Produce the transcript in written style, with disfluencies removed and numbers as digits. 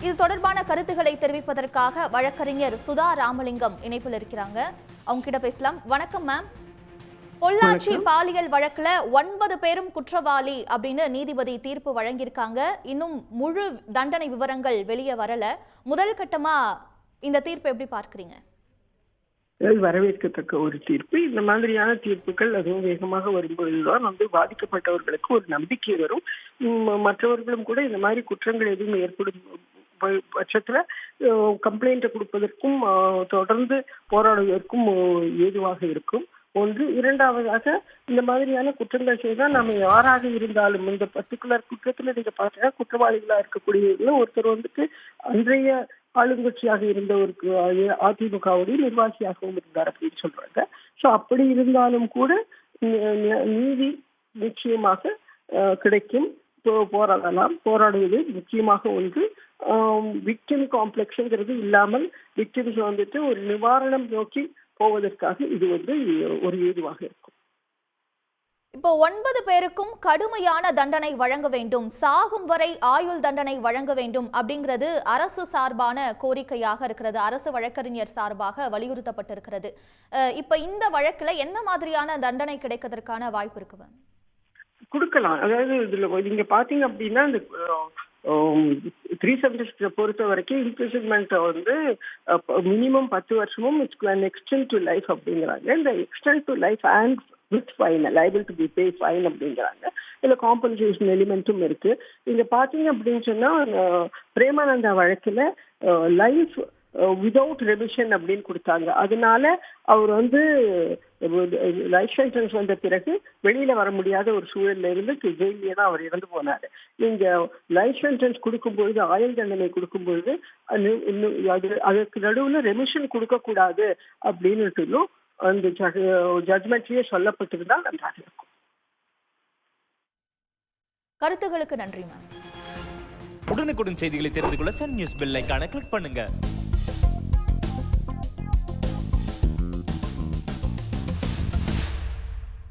இது தொடர்பான கருத்துக்களை தெரிவிப்பதற்காக வழக்கறிஞர் சுதா ராமலிங்கம் இணைப்பில் இருக்கிறாங்க. அவங்க கிட்ட பேசலாம். வணக்கம் மேம். பொள்ளாச்சி பாலியல் வழக்குல 9 பேரும் குற்றவாளி அப்படின்னு நீதிபதி தீர்ப்பு வழங்கியிருக்காங்க. இன்னும் முழு தண்டனை விவரங்கள் வெளியே வரல. முதல் கட்டமா இந்த தீர்ப்பு எப்படி பார்க்கிறீங்க? வரவேற்கத்தக்க ஒரு தீர்ப்பு. இந்த மாதிரியான தீர்ப்புகள் அதுவும் வேகமாக வரும்போதுதான் பாதிக்கப்பட்டவர்களுக்கு ஒரு நம்பிக்கை வரும். மற்றவர்களும் கூட இந்த மாதிரி குற்றங்கள் எதுவும் ஏற்படும் பட்சத்துல கம்ப்ளைண்ட் கொடுப்பதற்கும் தொடர்ந்து போராடுவதற்கும் ஏதுவாக இருக்கும். ஒன்று. இரண்டாவதாக, இந்த மாதிரியான குற்றங்கள் செய்தால் நம்ம யாராக இருந்தாலும் இந்த பர்டிகுலர் குற்றத்துல நீங்க பார்த்தீங்கன்னா குற்றவாளிகளா இருக்கக்கூடியவர்கள் ஒருத்தர் அன்றைய ஆளுங்கட்சியாக இருந்த ஒரு அதிமுகவுடைய நிர்வாகியாகவும் இருந்தார் அப்படின்னு சொல்றாங்க. ஸோ அப்படி இருந்தாலும் கூட நீதி நிச்சயமாக கிடைக்கும். போராடலாம். போராடுவது முக்கியமாக ஒன்று. விக்டிம் காம்ப்ளெக்ஸ்ங்கிறது இல்லாமல் விக்டிம்ஸ் ஒரு நிவாரணம் நோக்கி போவதற்காக இது ஒரு ஏதுவாக இருக்கும். இப்போ 9 பேருக்கும் கடுமையான தண்டனை வழங்க வேண்டும், சாகும் வரை ஆயுள் தண்டனை வழங்க வேண்டும் அப்படிங்கிறது அரசு சார்பான கோரிக்கையாக இருக்கிறது. அரசு வழக்கறிஞர் சார்பாக வலியுறுத்தப்பட்டிருக்கிறது. இப்ப இந்த வழக்குல என்ன மாதிரியான தண்டனை கிடைக்கிறதுக்கான வாய்ப்பு இருக்கு? கொடுக்கலாம். அதாவது இதுல நீங்க பாத்தீங்க அப்படின்னா இந்த 376 பொறுத்த வரைக்கும் இம்ப்ரிசன்மெண்ட் மினிமம் 10 வருஷமும் எக்ஸ்டெண்ட் டு லைஃப் அப்படிங்கிறாங்க. இந்த extend to life and with fine, liable to be pay fine அப்படிங்கிறாங்க. இதுல காம்பன்சேஷன் எலிமெண்ட்டும் இருக்கு. இங்க பாத்தீங்க அப்படின்னு சொன்னா பிரேமானந்தா வழக்குல லைஃப் விதவுட் ரெமிஷன் அப்படின்னு கொடுத்தாங்க. அதனால அவர் லைஃப் சென்டென்ஸ் வந்த பிறகு வெளியில வர முடியாத ஒரு சூழல்ல இருந்து ஜெயிலே தான் அவர் இறந்து போனாரு. நீங்க லைஃப் சென்டென்ஸ் கொடுக்கும்பொழுது, ஆயுள் தண்டனை கொடுக்கும்பொழுது அதுக்கு நடுவுல ரெமிஷன் கொடுக்க கூடாது அப்படின்னு அந்த ஜட்மெண்ட்லயே சொல்லப்பட்டிருந்தா நன்றாக இருக்கும். கருத்துகளுக்கு நன்றி மேம். உடனுக்குடன் செய்திகளை தெரிந்து கொள்ள சன் நியூஸ் பெல் ஐகானை கிளிக் பண்ணுங்க.